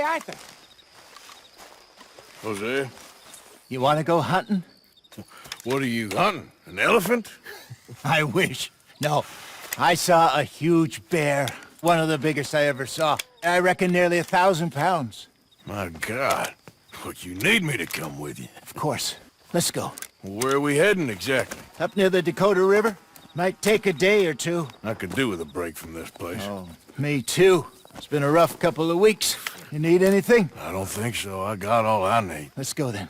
Arthur. Hosea, You want to go hunting? what are you hunting? An elephant? I wish. No. I saw a huge bear. One of the biggest I ever saw. I reckon nearly 1,000 pounds. My God. But you need me to come with you. Of course. Let's go. Where are we heading exactly? Up near the Dakota River. Might take a day or two. I could do with a break from this place. Oh, me too. It's been a rough couple of weeks. You need anything? I don't think so. I got all I need. Let's go then.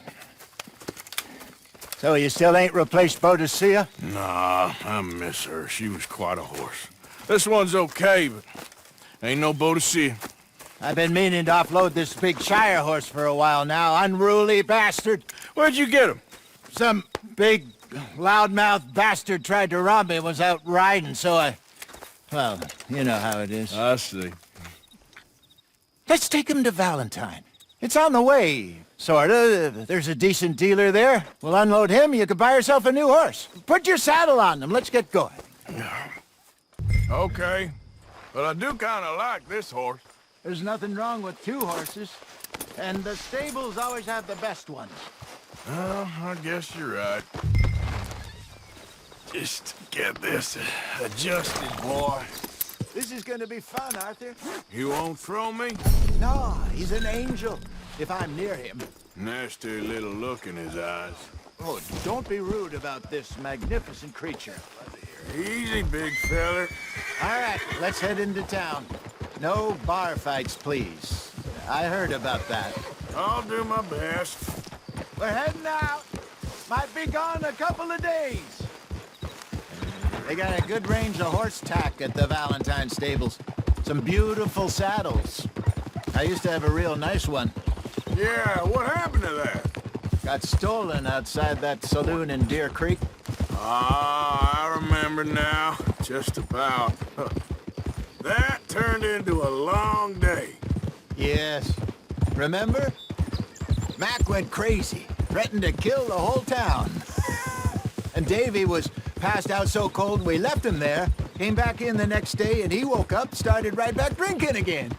So you still ain't replaced Hosea? Nah, I miss her. She was quite a horse. This one's okay, but ain't no Hosea. I've been meaning to offload this big Shire horse for a while now. Unruly bastard. Where'd you get him? Some big, loudmouth bastard tried to rob me and was out riding, so I... Well, you know how it is. I see. Let's take him to Valentine. It's on the way, sorta. There's a decent dealer there. We'll unload him, you can buy yourself a new horse. Put your saddle on them, let's get going. Okay. But I do kind of like this horse. There's nothing wrong with two horses, and the stables always have the best ones. Well, I guess you're right. Just get this adjusted, boy. This is gonna be fun, Arthur. You won't throw me? No, he's an angel, if I'm near him. Nasty little look in his eyes. Oh, don't be rude about this magnificent creature. Easy, big feller. All right, let's head into town. No bar fights, please. I heard about that. I'll do my best. We're heading out. Might be gone a couple of days. They got a good range of horse tack at the Valentine stables. Some beautiful saddles. I used to have a real nice one. Yeah, what happened to that? Got stolen outside that saloon in Deer Creek. Ah, I remember now. Just about. That turned into a long day. Yes. Remember? Mac went crazy, threatened to kill the whole town. And Davy was passed out so cold we left him there, came back in the next day, and he woke up, started right back drinking again.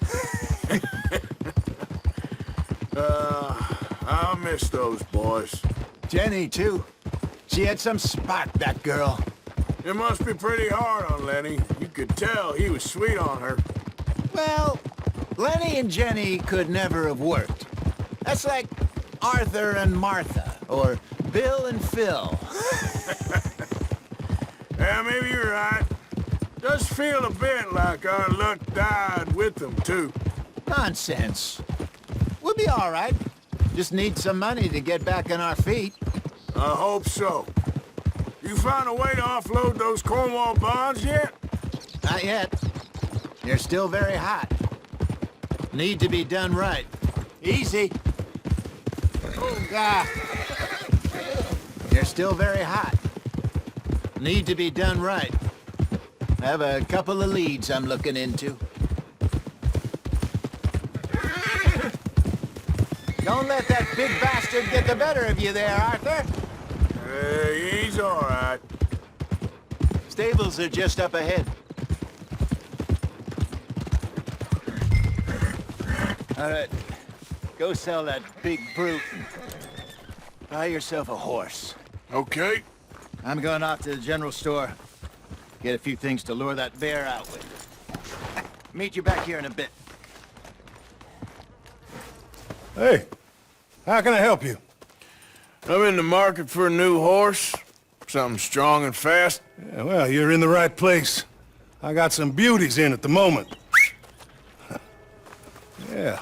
I'll miss those boys. Jenny, too. She had some spark, that girl. It must be pretty hard on Lenny. You could tell he was sweet on her. Well, Lenny and Jenny could never have worked. That's like Arthur and Martha, or Bill and Phil. Yeah, maybe you're right. Does feel a bit like our luck died with them, too. Nonsense. We'll be all right. Just need some money to get back on our feet. I hope so. You found a way to offload those Cornwall bonds yet? Not yet. They're still very hot. Need to be done right. Easy. Oh, God. They're still very hot. Need to be done right. I have a couple of leads I'm looking into. Don't let that big bastard get the better of you there, Arthur. Hey, he's all right. Stables are just up ahead. All right, go sell that big brute and buy yourself a horse. Okay. I'm going off to the general store. Get a few things to lure that bear out with. Meet you back here in a bit. Hey, how can I help you? I'm in the market for a new horse. Something strong and fast. Yeah, well, you're in the right place. I got some beauties in at the moment. Yeah.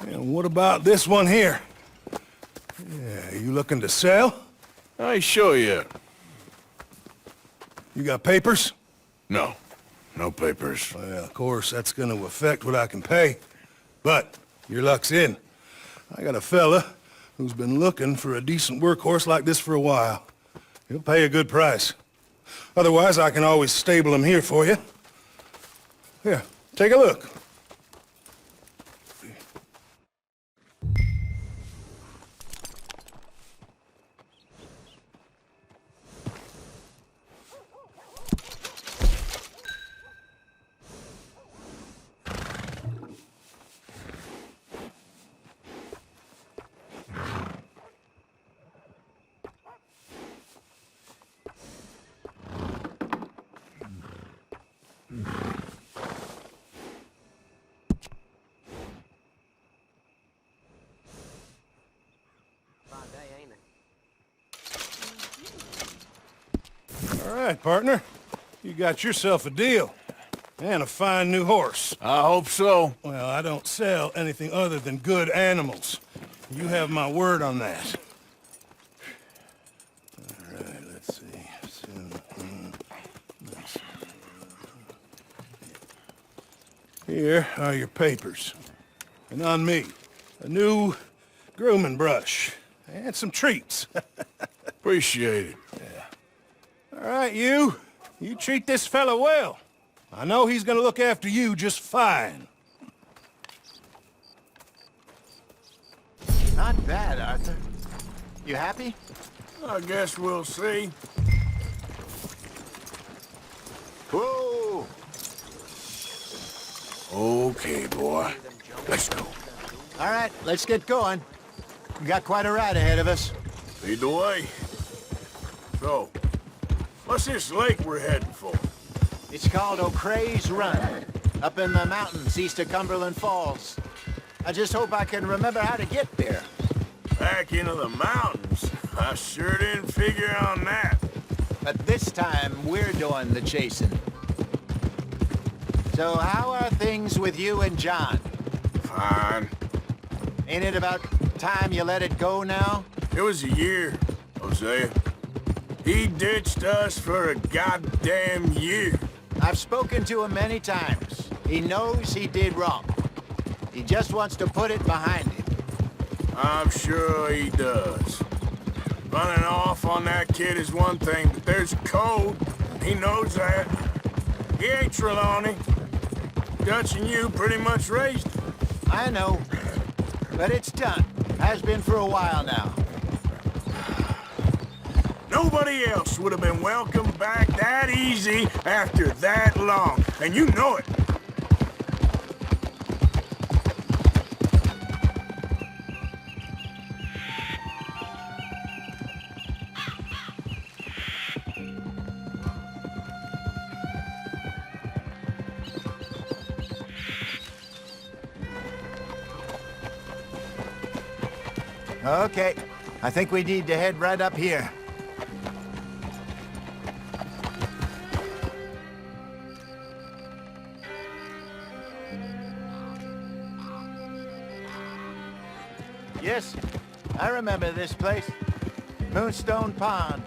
And what about this one here? Yeah, you looking to sell? I ain't sure yet. You got papers? No. No papers. Well, of course, that's gonna affect what I can pay. But your luck's in. I got a fella who's been looking for a decent workhorse like this for a while. He'll pay a good price. Otherwise, I can always stable him here for you. Here, take a look. All right, partner. You got yourself a deal. And a fine new horse. I hope so. Well, I don't sell anything other than good animals. You have my word on that. All right, let's see. Here are your papers. And on me, a new grooming brush. And some treats. Appreciate it. All right, you treat this fella well. I know he's gonna look after you just fine. Not bad, Arthur. You happy? I guess we'll see. Whoa! Okay, boy. Let's go. All right, let's get going. We got quite a ride ahead of us. Lead the way. So, what's this lake we're heading for? It's called O'Creagh's Run, up in the mountains east of Cumberland Falls. I just hope I can remember how to get there. Back into the mountains? I sure didn't figure on that. But this time, we're doing the chasing. So how are things with you and John? Fine. Ain't it about time you let it go now? It was a year, Hosea. He ditched us for a goddamn year. I've spoken to him many times. He knows he did wrong. He just wants to put it behind him. I'm sure he does. Running off on that kid is one thing, but there's a code. He knows that. He ain't Trelawney. Dutch and you pretty much raised him. I know, but it's done. Has been for a while now. Nobody else would have been welcomed back that easy after that long, and you know it. Okay, I think we need to head right up here. Yes, I remember this place. Moonstone Pond.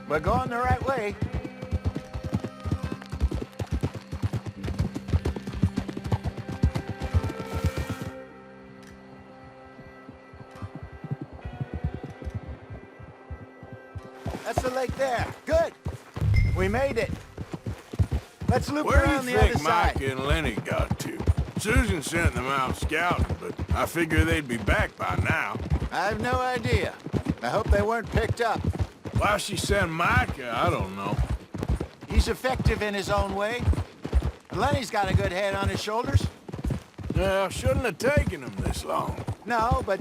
We're going the right way. That's the lake there. Good. We made it. Let's loop Where do you around the other think side. Mike and Lenny got to? Susan sent them out scouting, but I figure they'd be back by now. I have no idea. I hope they weren't picked up. Why she sent Micah, I don't know. He's effective in his own way. Lenny's got a good head on his shoulders. Well, shouldn't have taken him this long. No, but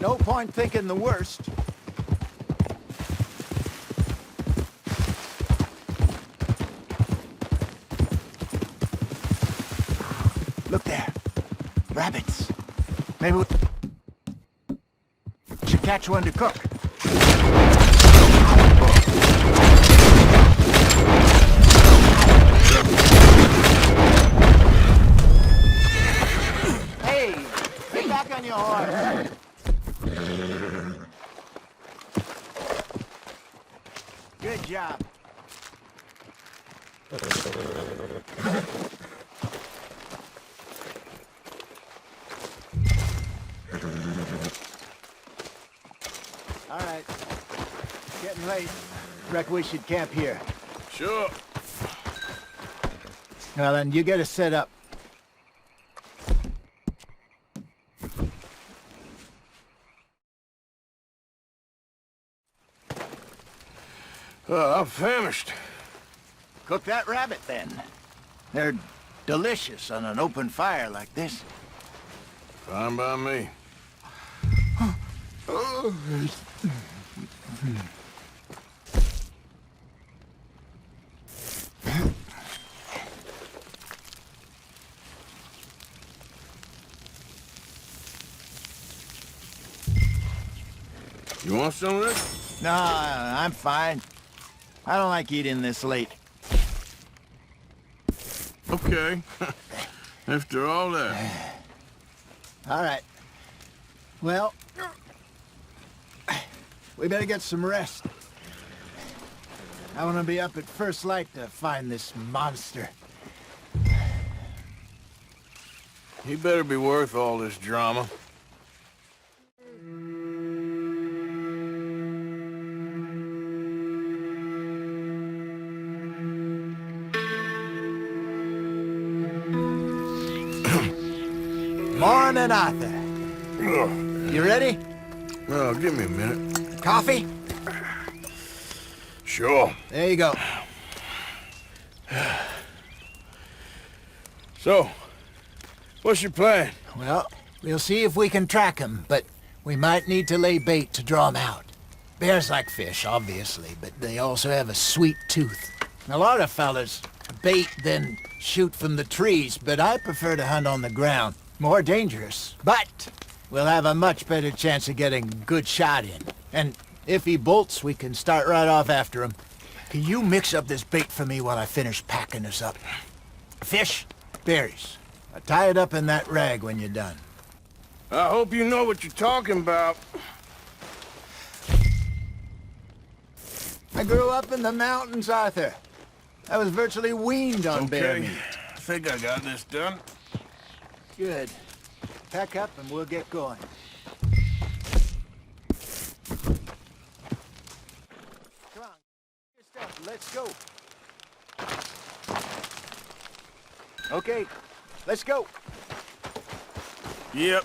no point thinking the worst. Look there. Rabbits. Maybe we should catch one to cook. Hey, get back on your horse. Good job. All right. Getting late. Reckon we should camp here. Sure. Well, then you get us set up. I'm famished. Cook that rabbit, then. They're delicious on an open fire like this. Fine by me. You want some of this? No, I'm fine. I don't like eating this late. Okay. After all that. All right. Well, we better get some rest. I want to be up at first light to find this monster. He better be worth all this drama. Morning, Arthur. You ready? Oh, give me a minute. Coffee? Sure. There you go. So, what's your plan? Well, we'll see if we can track him, but we might need to lay bait to draw him out. Bears like fish, obviously, but they also have a sweet tooth. A lot of fellas bait, then shoot from the trees, but I prefer to hunt on the ground. More dangerous, but we'll have a much better chance of getting a good shot in. And if he bolts, we can start right off after him. Can you mix up this bait for me while I finish packing this up? Fish, berries. Tie it up in that rag when you're done. I hope you know what you're talking about. I grew up in the mountains, Arthur. I was virtually weaned on bear Okay. meat. I think I got this done. Good. Pack up and we'll get going. Come on, get your stuff. Let's go. Okay, let's go. Yep.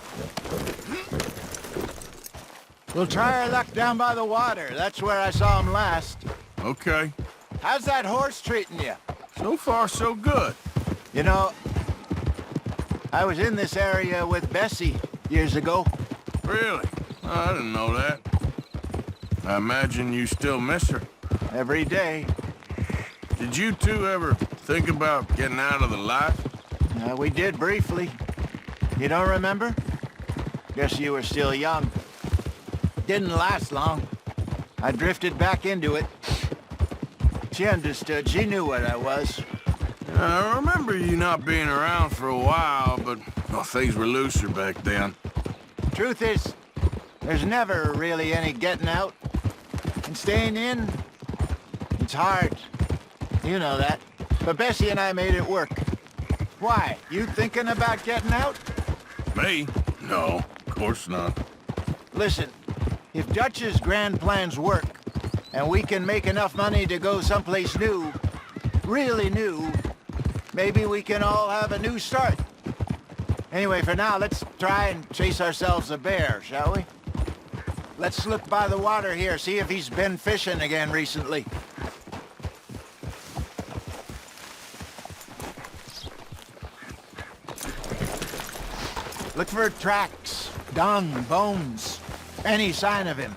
We'll try our luck down by the water. That's where I saw him last. Okay. How's that horse treating you? So far, so good. You know, I was in this area with Bessie years ago. Really? Oh, I didn't know that. I imagine you still miss her. Every day. Did you two ever think about getting out of the life? We did briefly. You don't remember? Guess you were still young. Didn't last long. I drifted back into it. She understood. She knew what I was. I remember you not being around for a while, but well, things were looser back then. Truth is, there's never really any getting out. And staying in, it's hard. You know that. But Bessie and I made it work. Why? You thinking about getting out? Me? No, of course not. Listen, if Dutch's grand plans work, and we can make enough money to go someplace new, really new, maybe we can all have a new start. Anyway, for now, let's try and chase ourselves a bear, shall we? Let's look by the water here, see if he's been fishing again recently. Look for tracks, dung, bones, any sign of him.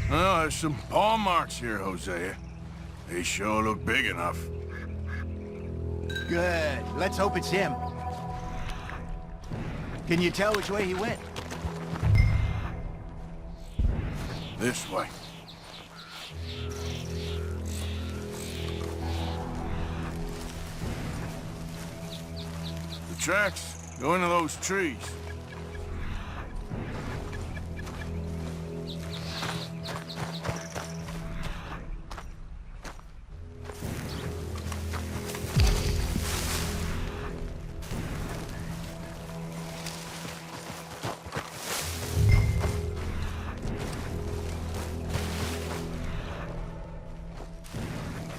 Well, there's some paw marks here, Hosea. They sure look big enough. Good. Let's hope it's him. Can you tell which way he went? This way. The tracks go into those trees.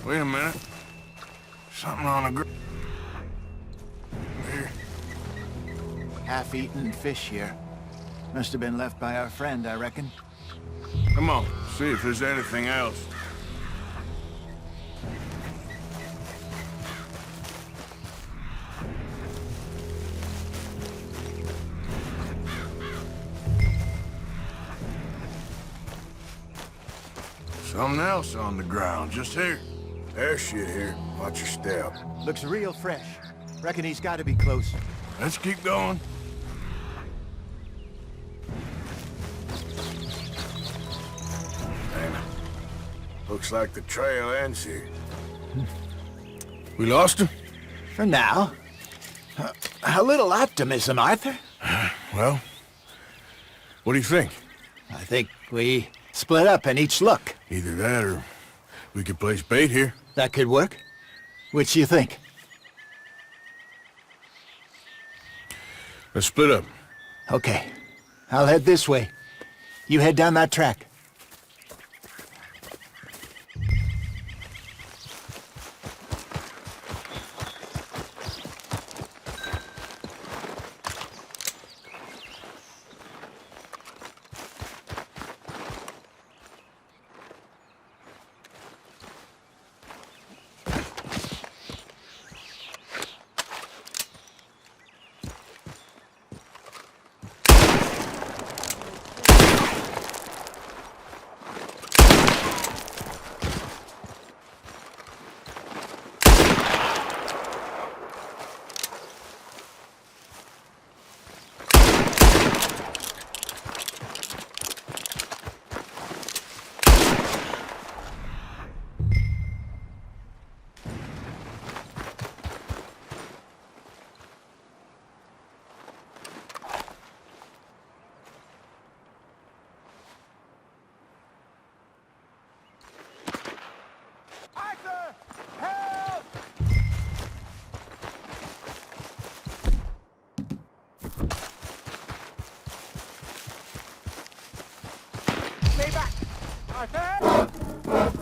Wait a minute. Something on the ground. Here. Half-eaten fish here. Must have been left by our friend, I reckon. Come on, see if there's anything else. Something else on the ground, just here. There's shit here. Watch your step. Looks real fresh. Reckon he's got to be close. Let's keep going. Damn it. Looks like the trail ends here. We lost him? For now. A little optimism, Arthur. Well, what do you think? I think we split up and each look. Either that or we could place bait here. That could work. Which do you think? Let's split up. Okay. I'll head this way. You head down that track.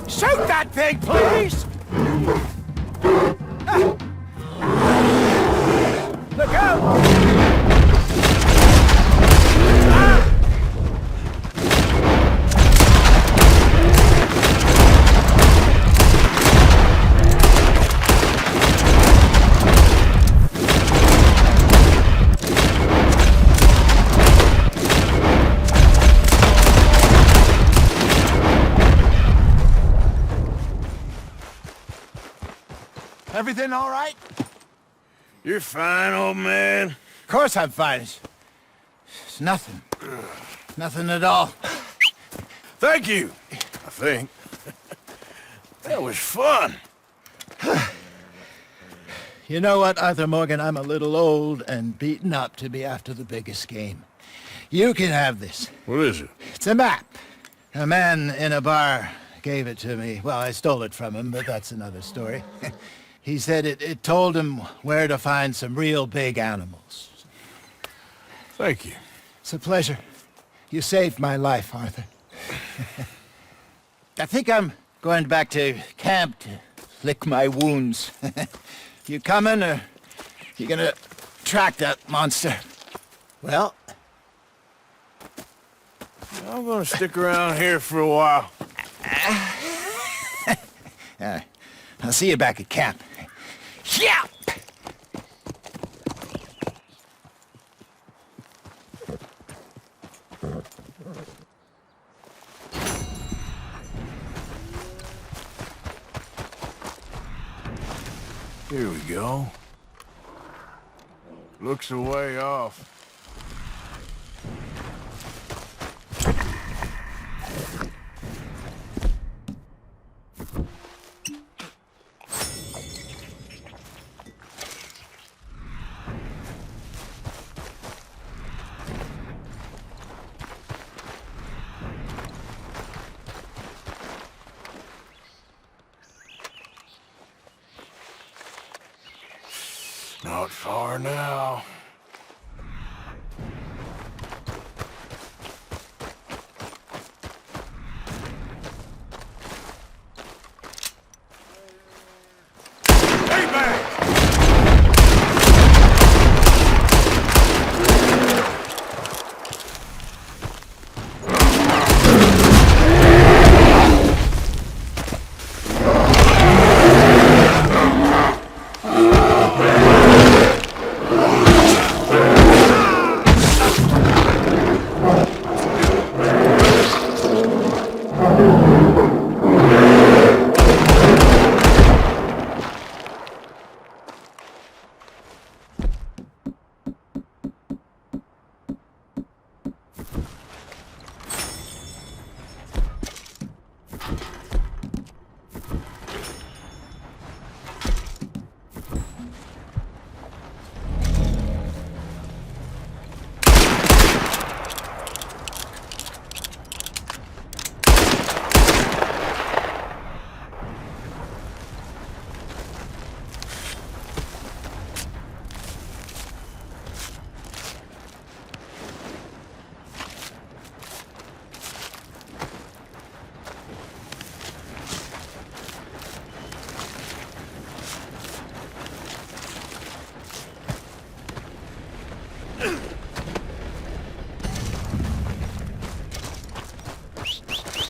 Shoot that thing, please! Look out! Everything all right? You're fine, old man. Of course I'm fine. It's nothing. Nothing at all. Thank you, I think. That was fun. You know what, Arthur Morgan? I'm a little old and beaten up to be after the biggest game. You can have this. What is it? It's a map. A man in a bar gave it to me. Well, I stole it from him, but that's another story. He said it told him where to find some real big animals. Thank you. It's a pleasure. You saved my life, Arthur. I think I'm going back to camp to lick my wounds. You coming, or you gonna track that monster? Well, I'm gonna stick around here for a while. I'll see you back at camp. Yeah! Here we go. Looks a way off. Not far now. Stay back! Ugh!